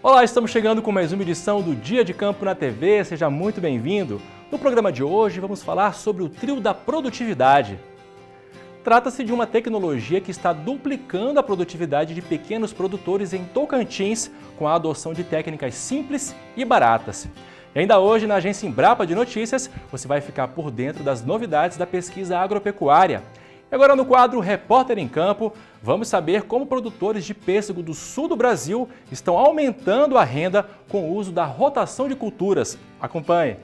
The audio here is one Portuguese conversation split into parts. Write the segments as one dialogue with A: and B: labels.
A: Olá, estamos chegando com mais uma edição do Dia de Campo na TV, seja muito bem-vindo. No programa de hoje vamos falar sobre o trio da produtividade. Trata-se de uma tecnologia que está duplicando a produtividade de pequenos produtores em Tocantins com a adoção de técnicas simples e baratas. E ainda hoje, na agência Embrapa de Notícias, você vai ficar por dentro das novidades da pesquisa agropecuária. E agora no quadro Repórter em Campo, vamos saber como produtores de pêssego do sul do Brasil estão aumentando a renda com o uso da rotação de culturas. Acompanhe!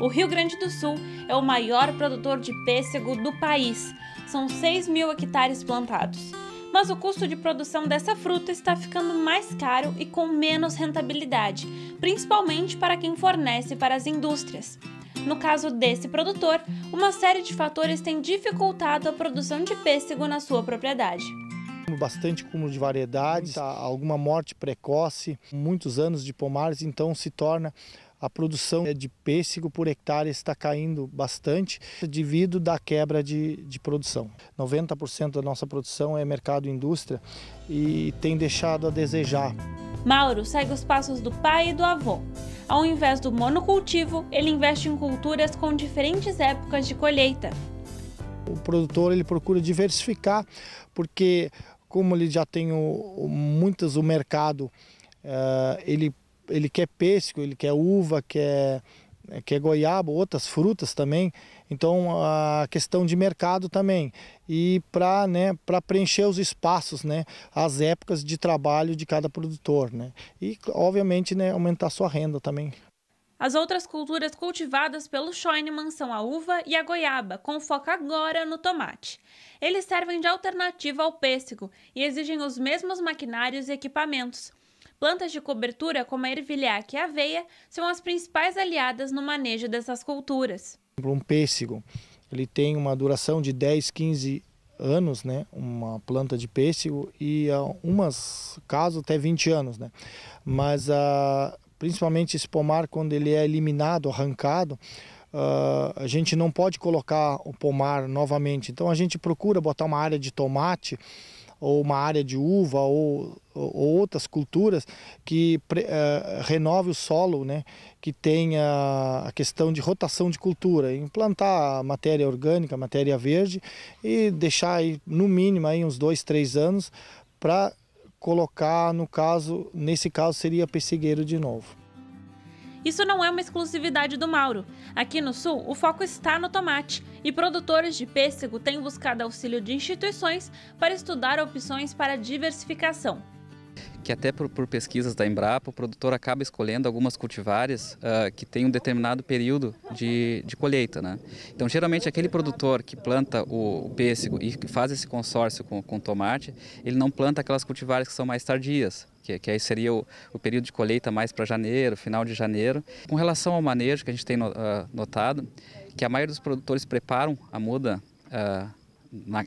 B: O Rio Grande do Sul é o maior produtor de pêssego do país. São 6.000 hectares plantados. Mas o custo de produção dessa fruta está ficando mais caro e com menos rentabilidade, principalmente para quem fornece para as indústrias. No caso desse produtor, uma série de fatores tem dificultado a produção de pêssego na sua propriedade.
C: Bastante cúmulo de variedades, alguma morte precoce, muitos anos de pomares, então se torna a produção de pêssego por hectare está caindo bastante devido da quebra de produção. 90% da nossa produção é mercado e indústria e tem deixado a desejar.
B: Mauro segue os passos do pai e do avô. Ao invés do monocultivo, ele investe em culturas com diferentes épocas de colheita.
C: O produtor ele procura diversificar, porque como ele já tem o mercado, ele quer pêssego, ele quer uva, quer goiaba, outras frutas também. Então a questão de mercado também. E para preencher os espaços, as épocas de trabalho de cada produtor. E obviamente aumentar sua renda também.
B: As outras culturas cultivadas pelo Schoenemann são a uva e a goiaba, com foco agora no tomate. Eles servem de alternativa ao pêssego e exigem os mesmos maquinários e equipamentos. Plantas de cobertura como a ervilhaca e a aveia são as principais aliadas no manejo dessas culturas.
C: Um pêssego, ele tem uma duração de 10, 15 anos, uma planta de pêssego, e umas casos até 20 anos. Mas principalmente esse pomar, quando ele é eliminado, arrancado, a gente não pode colocar o pomar novamente. Então a gente procura botar uma área de tomate, ou uma área de uva, ou outras culturas que renove o solo, que tenha a questão de rotação de cultura, implantar matéria orgânica, matéria verde e deixar aí, no mínimo aí, uns 2, 3 anos para colocar, nesse caso seria pessegueiro de novo.
B: Isso não é uma exclusividade do Mauro. Aqui no Sul, o foco está no tomate e produtores de pêssego têm buscado auxílio de instituições para estudar opções para diversificação.
D: Que até por pesquisas da Embrapa, o produtor acaba escolhendo algumas cultivares que têm um determinado período de colheita. Então, geralmente, aquele produtor que planta o pêssego e que faz esse consórcio com tomate, ele não planta aquelas cultivares que são mais tardias, que aí seria o período de colheita mais para janeiro, final de janeiro. Com relação ao manejo, que a gente tem notado, que a maioria dos produtores preparam a muda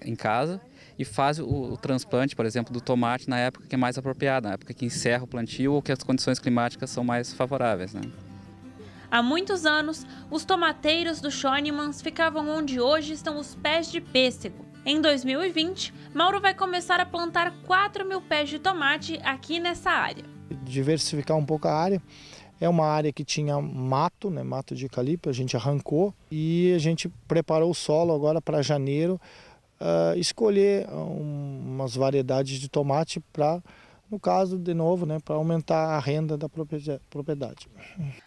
D: em casa e faz o transplante, por exemplo, do tomate na época que é mais apropriada, na época que encerra o plantio ou que as condições climáticas são mais favoráveis.
B: Há muitos anos, os tomateiros do Schoenemann ficavam onde hoje estão os pés de pêssego. Em 2020, Mauro vai começar a plantar 4.000 pés de tomate aqui nessa área.
C: Diversificar um pouco a área. É uma área que tinha mato, mato de eucalipto, a gente arrancou e a gente preparou o solo agora para janeiro, escolher umas variedades de tomate para, no caso, de novo, para aumentar a renda da propriedade.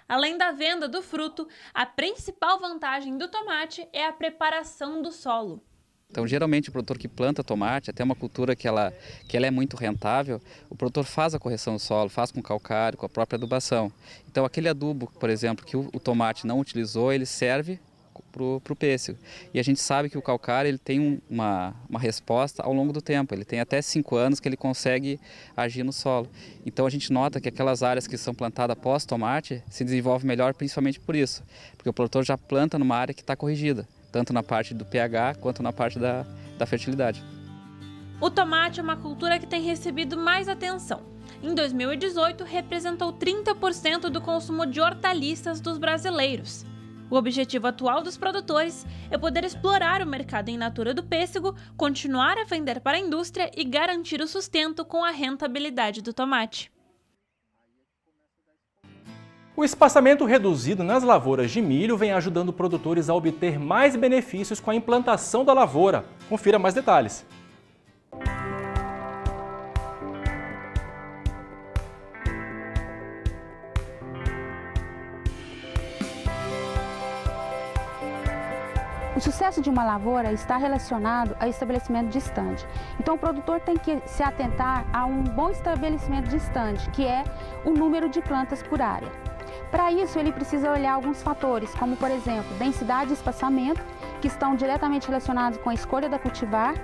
B: Além da venda do fruto, a principal vantagem do tomate é a preparação do solo.
D: Então, geralmente, o produtor que planta tomate, até uma cultura que ela é muito rentável, o produtor faz a correção do solo, faz com calcário, com a própria adubação. Então, aquele adubo, por exemplo, que o tomate não utilizou, ele serve para o pêssego. E a gente sabe que o calcário ele tem uma resposta ao longo do tempo. Ele tem até 5 anos que ele consegue agir no solo. Então, a gente nota que aquelas áreas que são plantadas após tomate se desenvolvem melhor principalmente por isso. Porque o produtor já planta numa área que está corrigida, tanto na parte do pH quanto na parte da fertilidade.
B: O tomate é uma cultura que tem recebido mais atenção. Em 2018, representou 30% do consumo de hortaliças dos brasileiros. O objetivo atual dos produtores é poder explorar o mercado in natura do pêssego, continuar a vender para a indústria e garantir o sustento com a rentabilidade do tomate.
A: O espaçamento reduzido nas lavouras de milho vem ajudando produtores a obter mais benefícios com a implantação da lavoura. Confira mais detalhes.
E: O sucesso de uma lavoura está relacionado ao estabelecimento de estande. Então o produtor tem que se atentar a um bom estabelecimento de estande, que é o número de plantas por área. Para isso ele precisa olhar alguns fatores, como por exemplo, densidade e espaçamento, que estão diretamente relacionados com a escolha da cultivar,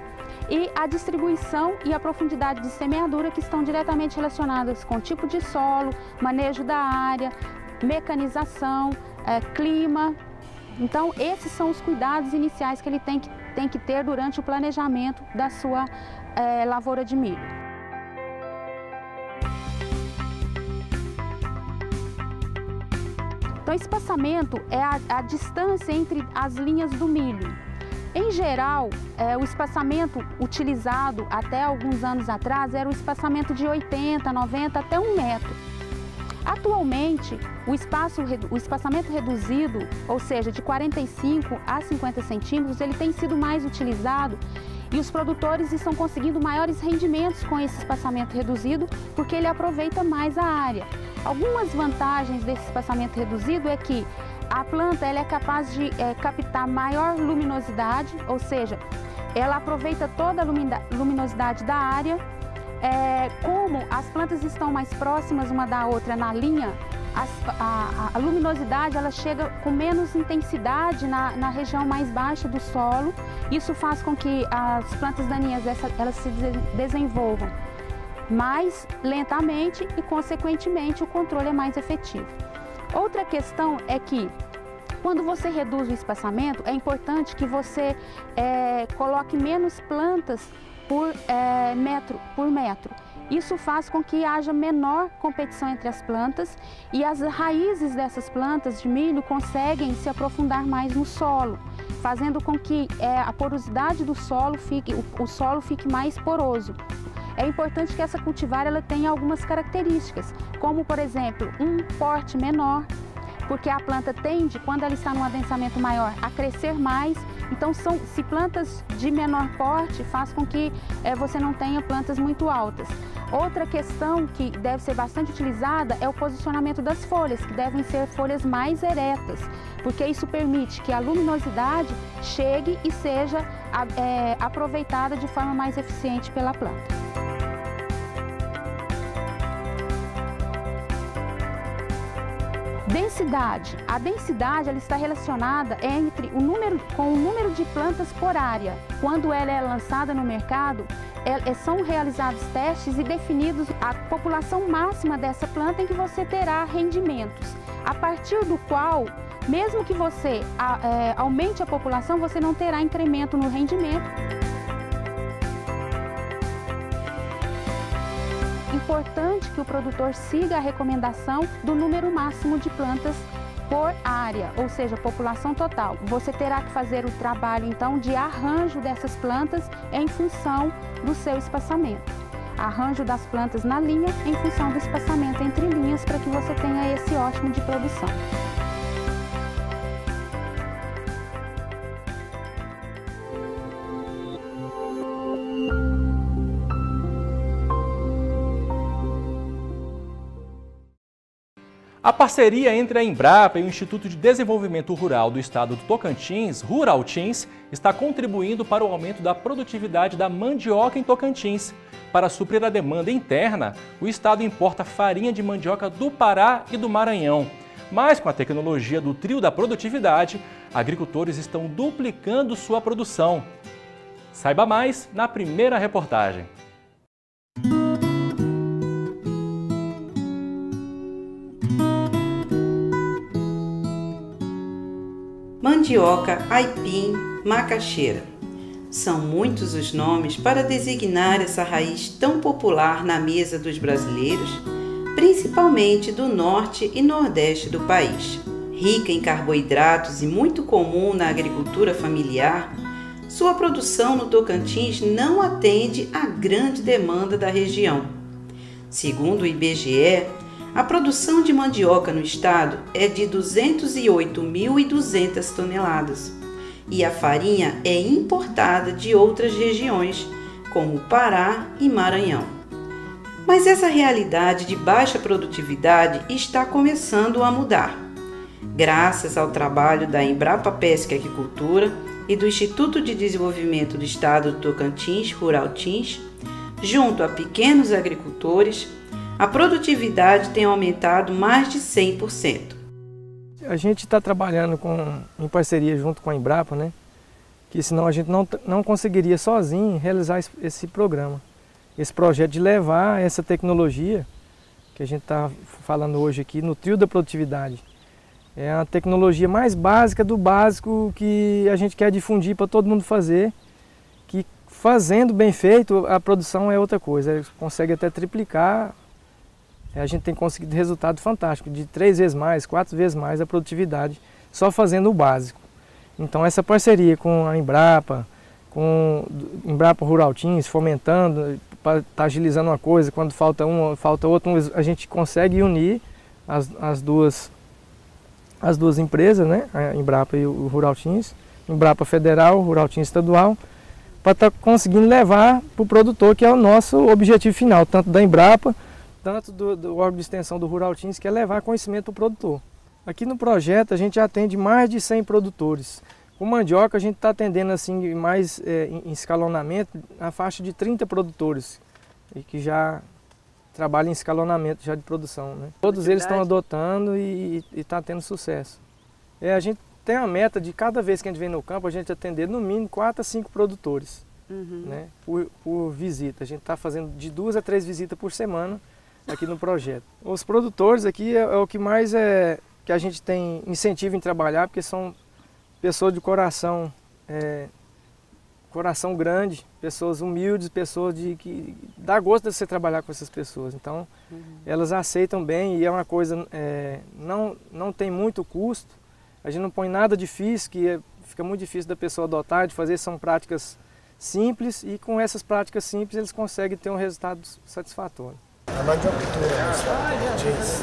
E: e a distribuição e a profundidade de semeadura, que estão diretamente relacionadas com o tipo de solo, manejo da área, mecanização, clima. Então, esses são os cuidados iniciais que ele tem que ter durante o planejamento da sua lavoura de milho. Então, espaçamento é a distância entre as linhas do milho. Em geral, o espaçamento utilizado até alguns anos atrás era o espaçamento de 80, 90 até 1 metro. Atualmente, o espaçamento reduzido, ou seja, de 45 a 50 centímetros, ele tem sido mais utilizado e os produtores estão conseguindo maiores rendimentos com esse espaçamento reduzido porque ele aproveita mais a área. Algumas vantagens desse espaçamento reduzido é que a planta ela é capaz de captar maior luminosidade, ou seja, ela aproveita toda a luminosidade da área. Como as plantas estão mais próximas uma da outra na linha, a luminosidade ela chega com menos intensidade na região mais baixa do solo. Isso faz com que as plantas daninhas elas se desenvolvam mais lentamente e, consequentemente, o controle é mais efetivo. Outra questão é que, quando você reduz o espaçamento, é importante que você coloque menos plantas por metro. Isso faz com que haja menor competição entre as plantas e as raízes dessas plantas de milho conseguem se aprofundar mais no solo, fazendo com que a porosidade do solo o solo fique mais poroso. É importante que essa cultivar ela tenha algumas características, como por exemplo, um porte menor, porque a planta tende, quando ela está num adensamento maior, a crescer mais. Então, se plantas de menor porte, faz com que você não tenha plantas muito altas. Outra questão que deve ser bastante utilizada é o posicionamento das folhas, que devem ser folhas mais eretas, porque isso permite que a luminosidade chegue e seja aproveitada de forma mais eficiente pela planta. Densidade. A densidade ela está relacionada com o número de plantas por área. Quando ela é lançada no mercado, são realizados testes e definidos a população máxima dessa planta em que você terá rendimentos. A partir do qual, mesmo que você aumente a população, você não terá incremento no rendimento. Importante que o produtor siga a recomendação do número máximo de plantas por área, ou seja, população total. Você terá que fazer o trabalho, então, de arranjo dessas plantas em função do seu espaçamento. Arranjo das plantas na linha em função do espaçamento entre linhas para que você tenha esse ótimo de produção.
A: A parceria entre a Embrapa e o Instituto de Desenvolvimento Rural do Estado do Tocantins, Ruraltins, está contribuindo para o aumento da produtividade da mandioca em Tocantins. Para suprir a demanda interna, o Estado importa farinha de mandioca do Pará e do Maranhão. Mas com a tecnologia do trio da produtividade, agricultores estão duplicando sua produção. Saiba mais na primeira reportagem.
F: Mandioca, aipim, macaxeira. São muitos os nomes para designar essa raiz tão popular na mesa dos brasileiros, principalmente do norte e nordeste do país. rica em carboidratos e muito comum na agricultura familiar, sua produção no Tocantins não atende à grande demanda da região. Segundo o IBGE, a produção de mandioca no estado é de 208.200 toneladas e a farinha é importada de outras regiões, como Pará e Maranhão. Mas essa realidade de baixa produtividade está começando a mudar, graças ao trabalho da Embrapa Pesca e Aquicultura e do Instituto de Desenvolvimento do Estado do Tocantins, Ruraltins. Junto a pequenos agricultores, a produtividade tem aumentado mais de 100%.
G: A gente está trabalhando em parceria junto com a Embrapa, né? Que senão a gente não conseguiria sozinho realizar esse programa. Esse projeto de levar essa tecnologia que a gente está falando hoje aqui no trio da produtividade. É a tecnologia mais básica do básico que a gente quer difundir para todo mundo fazer, que fazendo bem feito a produção é outra coisa, consegue até triplicar, a gente tem conseguido resultado fantástico, de 3 vezes mais, 4 vezes mais a produtividade, só fazendo o básico. Então essa parceria com a Embrapa, com Embrapa Ruraltins, fomentando, para estar agilizando uma coisa, quando falta uma, falta outra, a gente consegue unir as duas empresas, né? A Embrapa e o Ruraltins, Embrapa Federal, Ruraltins Estadual, para estar conseguindo levar para o produtor, que é o nosso objetivo final, tanto da Embrapa, tanto do órgão de extensão do Ruraltins, que é levar conhecimento para o produtor. Aqui no projeto a gente atende mais de 100 produtores. Com mandioca a gente está atendendo assim, mais em escalonamento, a faixa de 30 produtores, e que já trabalham em escalonamento já de produção, né? Todos eles estão adotando e está tendo sucesso. A gente tem a meta de cada vez que a gente vem no campo, a gente atender no mínimo 4 a 5 produtores, né, por visita. A gente está fazendo de 2 a 3 visitas por semana aqui no projeto. Os produtores aqui é o que mais que a gente tem incentivo em trabalhar, porque são pessoas de coração grande, pessoas humildes, pessoas que dá gosto de você trabalhar com essas pessoas. Então, elas aceitam bem e é uma coisa, não tem muito custo, a gente não põe nada difícil, fica muito difícil da pessoa adotar, de fazer, são práticas simples e com essas práticas simples eles conseguem ter um resultado satisfatório.
H: A mandiocultura no estado do Tocantins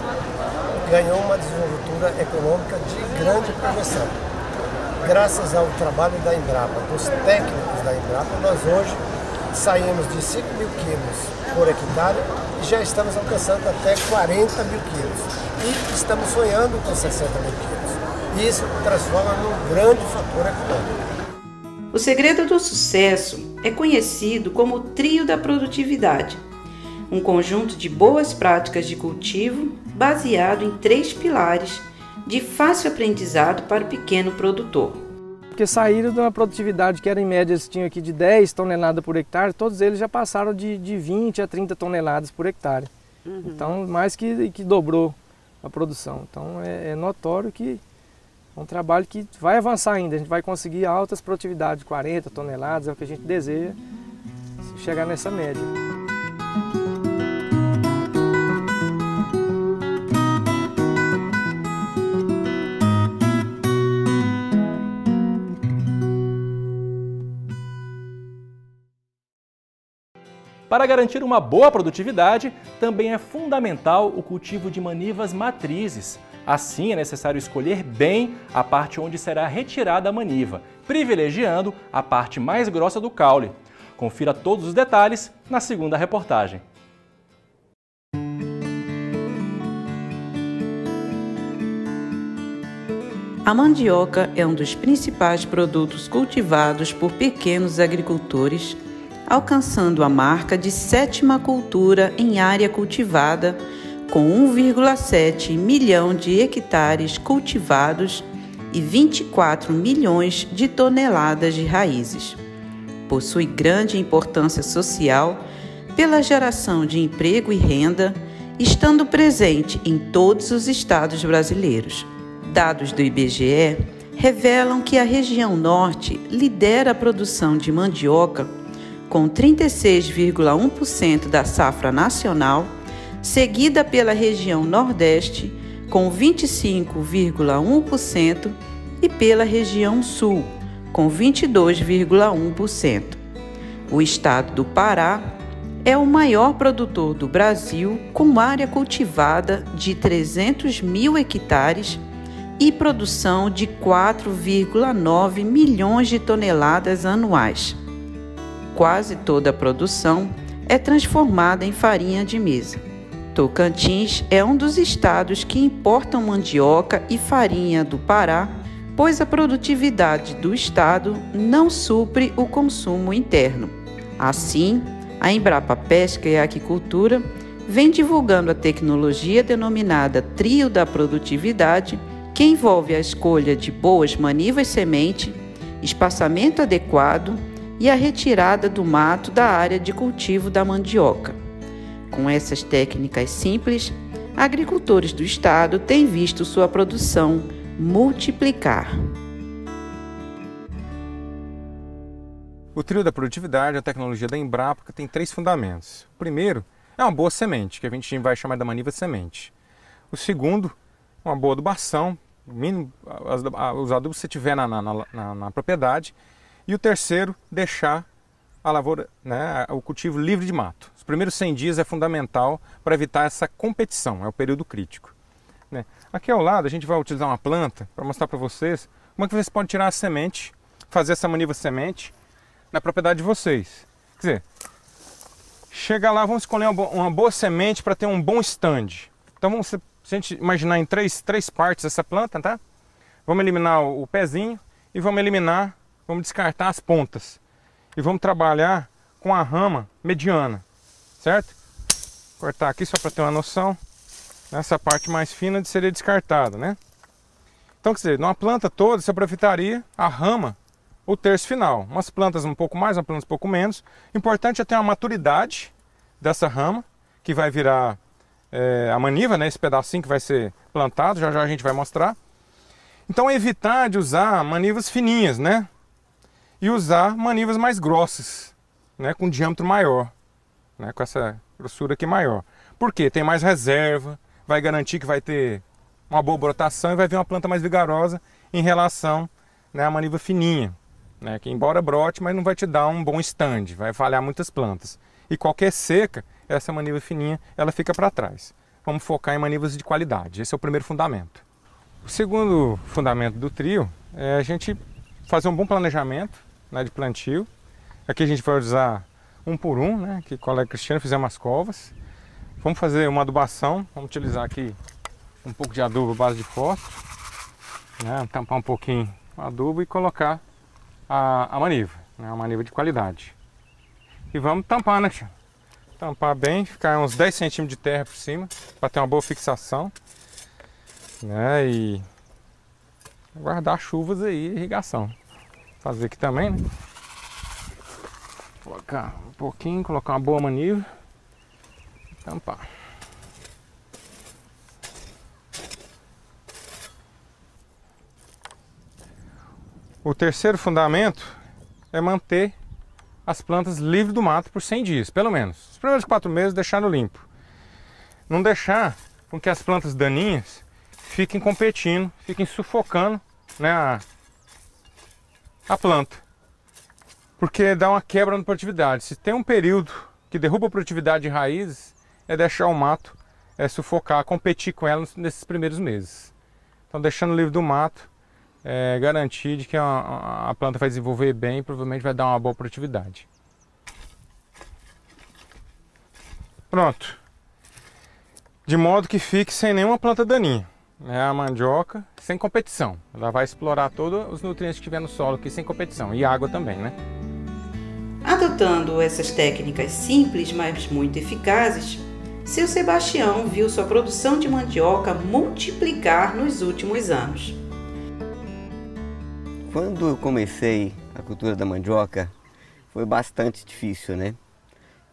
H: ganhou uma desenvoltura econômica de grande projeção. Graças ao trabalho da Embrapa, dos técnicos da Embrapa, nós hoje saímos de 5.000 quilos por hectare e já estamos alcançando até 40.000 quilos. E estamos sonhando com 60.000 quilos. E isso transforma num grande fator econômico.
F: O segredo do sucesso é conhecido como o trio da produtividade, um conjunto de boas práticas de cultivo baseado em 3 pilares de fácil aprendizado para o pequeno produtor.
G: Porque saíram de uma produtividade que era em média, tinha aqui de 10 toneladas por hectare, todos eles já passaram de 20 a 30 toneladas por hectare. Então, mais que dobrou a produção. Então, é notório que é um trabalho que vai avançar ainda, a gente vai conseguir altas produtividades, 40 toneladas, é o que a gente deseja, chegar nessa média.
A: Para garantir uma boa produtividade, também é fundamental o cultivo de manivas matrizes. Assim, é necessário escolher bem a parte onde será retirada a maniva, privilegiando a parte mais grossa do caule. Confira todos os detalhes na segunda reportagem.
F: A mandioca é um dos principais produtos cultivados por pequenos agricultores, alcançando a marca de 7ª cultura em área cultivada, com 1,7 milhão de hectares cultivados e 24 milhões de toneladas de raízes. Possui grande importância social pela geração de emprego e renda, estando presente em todos os estados brasileiros. Dados do IBGE revelam que a região norte lidera a produção de mandioca com 36,1% da safra nacional, seguida pela região nordeste com 25,1%, e pela região Sul, com 22,1%. O estado do Pará é o maior produtor do Brasil, com área cultivada de 300 mil hectares e produção de 4,9 milhões de toneladas anuais. Quase toda a produção é transformada em farinha de mesa. Tocantins é um dos estados que importam mandioca e farinha do Pará, pois a produtividade do estado não supre o consumo interno. Assim, a Embrapa Pesca e Aquicultura vem divulgando a tecnologia denominada Trio da Produtividade, que envolve a escolha de boas manivas semente, espaçamento adequado e a retirada do mato da área de cultivo da mandioca. Com essas técnicas simples, agricultores do estado têm visto sua produção multiplicar.
I: O Trio da Produtividade é a tecnologia da Embrapa que tem 3 fundamentos. O primeiro é uma boa semente, que a gente vai chamar da maniva semente. O segundo, uma boa adubação, os adubos que você tiver na propriedade. E o terceiro, deixar a lavoura, o cultivo livre de mato. Os primeiros 100 dias é fundamental para evitar essa competição, é o período crítico. Aqui ao lado a gente vai utilizar uma planta para mostrar para vocês como é que vocês podem tirar a semente, fazer essa maniva semente na propriedade de vocês. Quer dizer, chegar lá, vamos escolher uma boa semente para ter um bom stand. Então se a gente imaginar em três partes essa planta, tá? Vamos eliminar o pezinho e vamos descartar as pontas. E vamos trabalhar com a rama mediana, certo? Cortar aqui só para ter uma noção. Essa parte mais fina seria descartada, né? Então, quer dizer, numa planta toda você aproveitaria a rama, o terço final. Umas plantas um pouco mais, umas plantas um pouco menos. O importante é ter uma maturidade dessa rama, que vai virar a maniva, né? Esse pedacinho que vai ser plantado, já já a gente vai mostrar. Então, evitar de usar manivas fininhas, né? E usar manivas mais grossas, né? Com diâmetro maior, né? Com essa grossura aqui maior. Por quê? Tem mais reserva, vai garantir que vai ter uma boa brotação e vai vir uma planta mais vigorosa em relação, né, à maniva fininha, né? Que embora brote, mas não vai te dar um bom stand, vai falhar muitas plantas. E qualquer seca, essa maniva fininha, ela fica para trás. Vamos focar em manivas de qualidade, esse é o primeiro fundamento. O segundo fundamento do trio é a gente fazer um bom planejamento, né, de plantio. Aqui a gente vai usar 1 por 1, né, que o colega Cristiano fizemos as covas. Vamos fazer uma adubação, vamos utilizar aqui um pouco de adubo à base de fósforo, né, tampar um pouquinho o adubo e colocar a maniva, né, uma maniva de qualidade. E vamos tampar, né, Cristiano? Tampar bem, ficar uns 10 centímetros de terra por cima, para ter uma boa fixação, né, e guardar chuvas aí, irrigação. Fazer aqui também, né? Colocar um pouquinho, colocar uma boa maniva. Tampar. O terceiro fundamento é manter as plantas livres do mato por 100 dias, pelo menos. Os primeiros 4 meses deixar no limpo. Não deixar com que as plantas daninhas fiquem competindo, fiquem sufocando, né, a planta, porque dá uma quebra na produtividade. Se tem um período que derruba a produtividade de raízes, é deixar o mato sufocar, competir com ela nesses primeiros meses. Então, deixando livre do mato, garantir de que a planta vai desenvolver bem e provavelmente vai dar uma boa produtividade. Pronto. De modo que fique sem nenhuma planta daninha. A mandioca sem competição, ela vai explorar todos os nutrientes que tiver no solo aqui sem competição, e água também, né?
F: Adotando essas técnicas simples, mas muito eficazes, seu Sebastião viu sua produção de mandioca multiplicar nos últimos anos.
J: Quando eu comecei a cultura da mandioca, foi bastante difícil, né?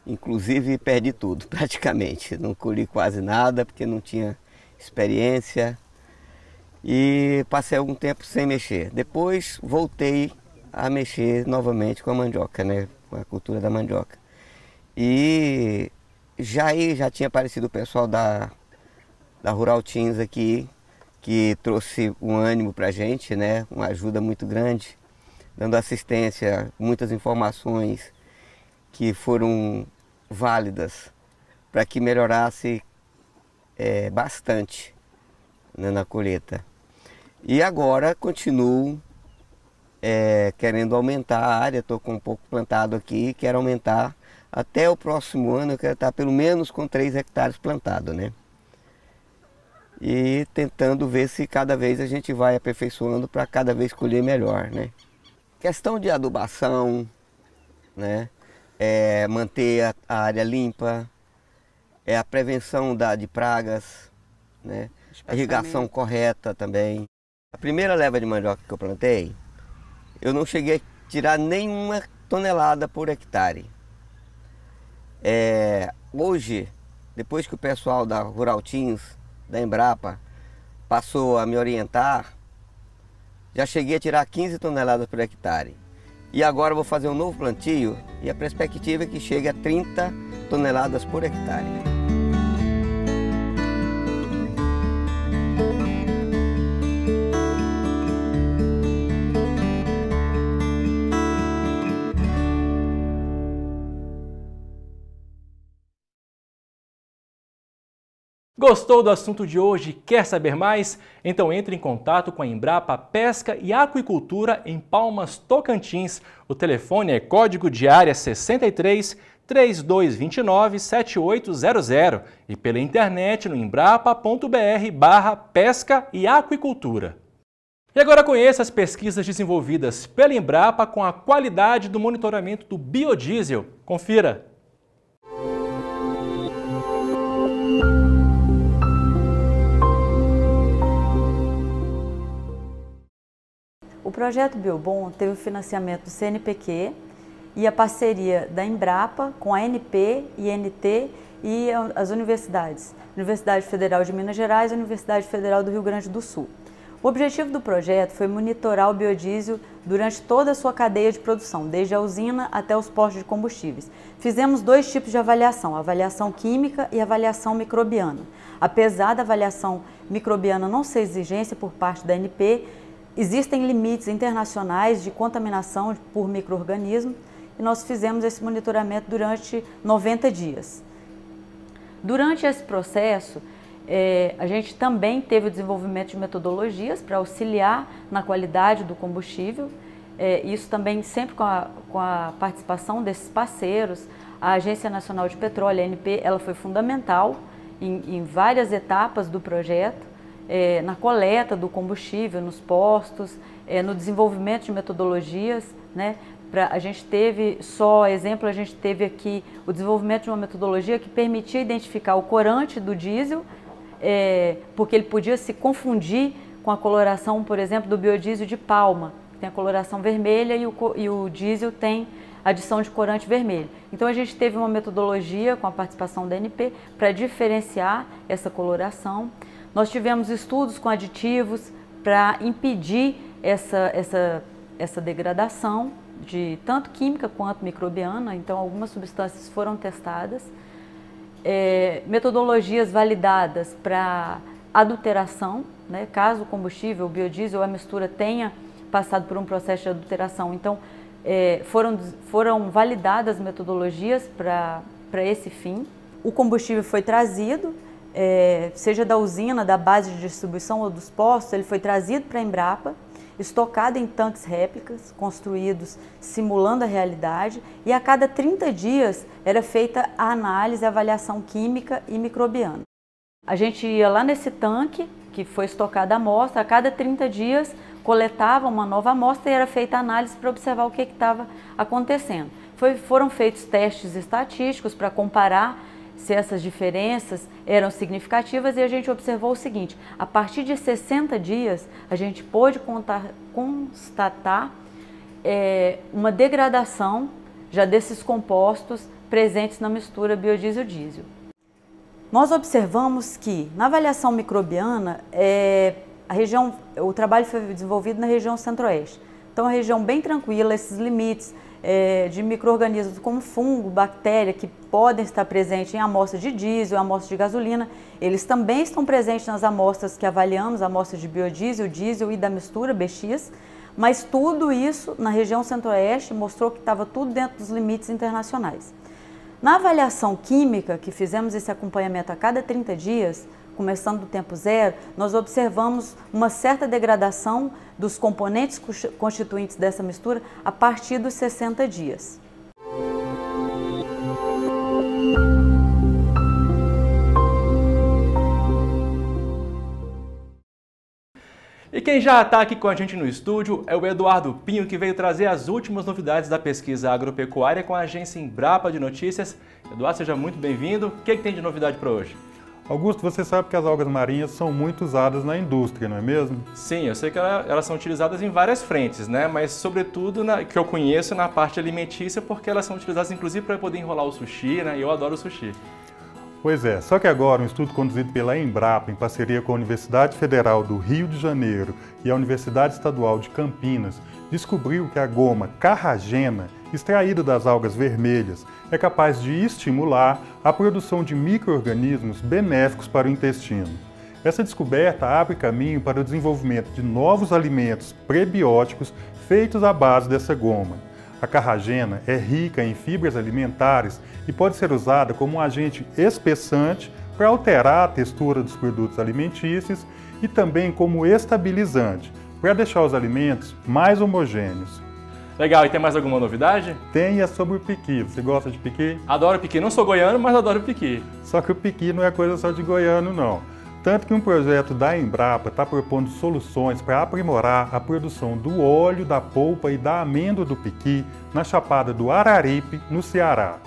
J: Inclusive perdi tudo, praticamente. Não colhi quase nada, porque não tinha experiência, e passei algum tempo sem mexer. Depois voltei a mexer novamente com a mandioca, né, com a cultura da mandioca. E já tinha aparecido o pessoal da Rural Teams aqui, que trouxe um ânimo para a gente, né? Uma ajuda muito grande, dando assistência, muitas informações que foram válidas para que melhorasse bastante, né, na colheita. E agora continuo querendo aumentar a área, estou com um pouco plantado aqui, quero aumentar até o próximo ano, eu quero estar pelo menos com 3 hectares plantado, né? E tentando ver se cada vez a gente vai aperfeiçoando para cada vez colher melhor, né? Questão de adubação, né? Manter a área limpa, a prevenção de pragas, né? A irrigação correta também. A primeira leva de mandioca que eu plantei, eu não cheguei a tirar nenhuma tonelada por hectare. Hoje, depois que o pessoal da Rural Teams, da Embrapa, passou a me orientar, já cheguei a tirar 15 toneladas por hectare. E agora vou fazer um novo plantio e a perspectiva é que chegue a 30 toneladas por hectare.
A: Gostou do assunto de hoje e quer saber mais? Então entre em contato com a Embrapa Pesca e Aquicultura em Palmas, Tocantins. O telefone é código de área 63 3229 7800 e pela internet no embrapa.br/pesca e aquicultura. E agora conheça as pesquisas desenvolvidas pela Embrapa com a qualidade do monitoramento do biodiesel. Confira!
K: O projeto Biobon teve o financiamento do CNPq e a parceria da Embrapa com a ANP, INT e as universidades. Universidade Federal de Minas Gerais e Universidade Federal do Rio Grande do Sul. O objetivo do projeto foi monitorar o biodiesel durante toda a sua cadeia de produção, desde a usina até os postos de combustíveis. Fizemos 2 tipos de avaliação, a avaliação química e a avaliação microbiana. Apesar da avaliação microbiana não ser exigência por parte da ANP, existem limites internacionais de contaminação por micro-organismos e nós fizemos esse monitoramento durante 90 dias. Durante esse processo, a gente também teve o desenvolvimento de metodologias para auxiliar na qualidade do combustível, isso também sempre com a participação desses parceiros. A Agência Nacional de Petróleo, a ANP, ela foi fundamental em várias etapas do projeto, na coleta do combustível, nos postos, no desenvolvimento de metodologias, né? A gente teve, só exemplo, a gente teve aqui o desenvolvimento de uma metodologia que permitia identificar o corante do diesel, porque ele podia se confundir com a coloração, por exemplo, do biodiesel de palma, que tem a coloração vermelha e o diesel tem adição de corante vermelho. Então a gente teve uma metodologia com a participação da ANP para diferenciar essa coloração. Nós tivemos estudos com aditivos para impedir essa degradação, de tanto química quanto microbiana, então algumas substâncias foram testadas. Metodologias validadas para adulteração, né? Caso o combustível, o biodiesel, a mistura tenha passado por um processo de adulteração, então foram validadas metodologias para esse fim. O combustível foi trazido, seja da usina, da base de distribuição ou dos postos, ele foi trazido para a Embrapa, estocado em tanques réplicas, construídos simulando a realidade, e a cada 30 dias era feita a análise, a avaliação química e microbiana. A gente ia lá nesse tanque, que foi estocada a amostra, a cada 30 dias coletava uma nova amostra e era feita a análise para observar o que estava acontecendo. Foram feitos testes estatísticos para comparar se essas diferenças eram significativas e a gente observou o seguinte: a partir de 60 dias a gente pôde constatar uma degradação já desses compostos presentes na mistura biodiesel-diesel. Nós observamos que na avaliação microbiana o trabalho foi desenvolvido na região centro-oeste. Então, é uma região bem tranquila, esses limites de micro-organismos como fungo, bactéria, que podem estar presentes em amostra de diesel, amostra de gasolina, eles também estão presentes nas amostras que avaliamos, amostras de biodiesel, diesel e da mistura BX, mas tudo isso na região centro-oeste mostrou que estava tudo dentro dos limites internacionais. Na avaliação química, que fizemos esse acompanhamento a cada 30 dias, começando do tempo zero, nós observamos uma certa degradação dos componentes constituintes dessa mistura a partir dos 60 dias.
A: E quem já está aqui com a gente no estúdio é o Eduardo Pinho, que veio trazer as últimas novidades da pesquisa agropecuária com a agência Embrapa de Notícias. Eduardo, seja muito bem-vindo. O que tem de novidade para hoje?
L: Augusto, você sabe que as algas marinhas são muito usadas na indústria, não é mesmo?
A: Sim, eu sei que elas são utilizadas em várias frentes, né? Mas sobretudo, que eu conheço na parte alimentícia, porque elas são utilizadas inclusive para poder enrolar o sushi, né? E eu adoro o sushi.
L: Pois é, só que agora um estudo conduzido pela Embrapa, em parceria com a Universidade Federal do Rio de Janeiro e a Universidade Estadual de Campinas, descobriu que a goma carragena, extraída das algas vermelhas, é capaz de estimular a produção de micro-organismos benéficos para o intestino. Essa descoberta abre caminho para o desenvolvimento de novos alimentos prebióticos feitos à base dessa goma. A carragena é rica em fibras alimentares e pode ser usada como um agente espessante para alterar a textura dos produtos alimentícios e também como estabilizante, para deixar os alimentos mais homogêneos.
A: Legal, e tem mais alguma novidade?
L: Tem, é sobre o piqui. Você gosta de piqui?
A: Adoro piqui, não sou goiano, mas adoro piqui.
L: Só que o piqui não é coisa só de goiano, não. Tanto que um projeto da Embrapa está propondo soluções para aprimorar a produção do óleo, da polpa e da amêndoa do piqui na Chapada do Araripe, no Ceará.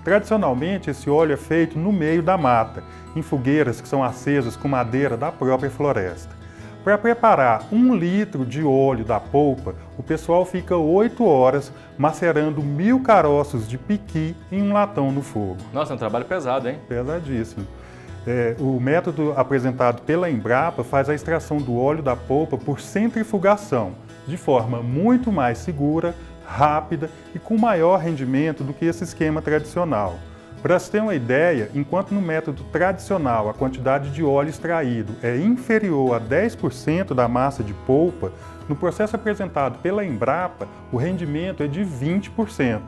L: Tradicionalmente, esse óleo é feito no meio da mata, em fogueiras que são acesas com madeira da própria floresta. Para preparar 1 litro de óleo da polpa, o pessoal fica 8 horas macerando 1000 caroços de piqui em um latão no fogo.
A: Nossa, é um trabalho pesado, hein?
L: Pesadíssimo. O método apresentado pela Embrapa faz a extração do óleo da polpa por centrifugação, de forma muito mais segura, rápida e com maior rendimento do que esse esquema tradicional. Para se ter uma ideia, enquanto no método tradicional a quantidade de óleo extraído é inferior a 10% da massa de polpa, no processo apresentado pela Embrapa, o rendimento é de 20%,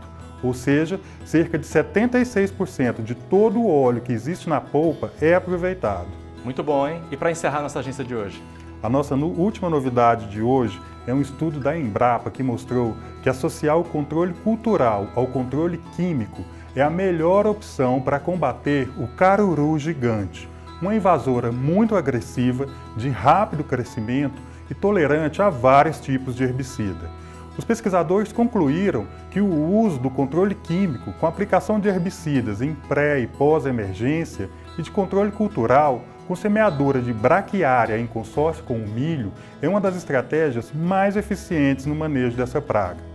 L: ou seja, cerca de 76% de todo o óleo que existe na polpa é aproveitado.
A: Muito bom, hein? E para encerrar nossa agência de hoje?
L: A nossa última novidade de hoje é um estudo da Embrapa que mostrou que associar o controle cultural ao controle químico é a melhor opção para combater o caruru gigante, uma invasora muito agressiva, de rápido crescimento e tolerante a vários tipos de herbicida. Os pesquisadores concluíram que o uso do controle químico com aplicação de herbicidas em pré- e pós-emergência e de controle cultural com semeadura de braquiária em consórcio com o milho é uma das estratégias mais eficientes no manejo dessa praga.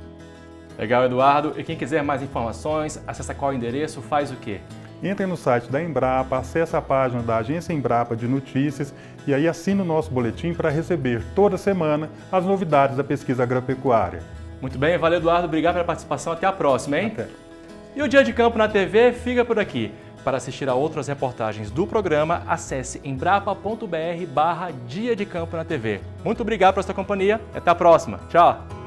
A: Legal, Eduardo. E quem quiser mais informações, acessa qual endereço, faz o quê?
L: Entre no site da Embrapa, acesse a página da Agência Embrapa de Notícias e aí assine o nosso boletim para receber toda semana as novidades da pesquisa agropecuária.
A: Muito bem, valeu, Eduardo. Obrigado pela participação. Até a próxima, hein?
L: Até.
A: E o Dia de Campo na TV fica por aqui. Para assistir a outras reportagens do programa, acesse embrapa.br/Dia de Campo na TV. Muito obrigado pela sua companhia. Até a próxima. Tchau!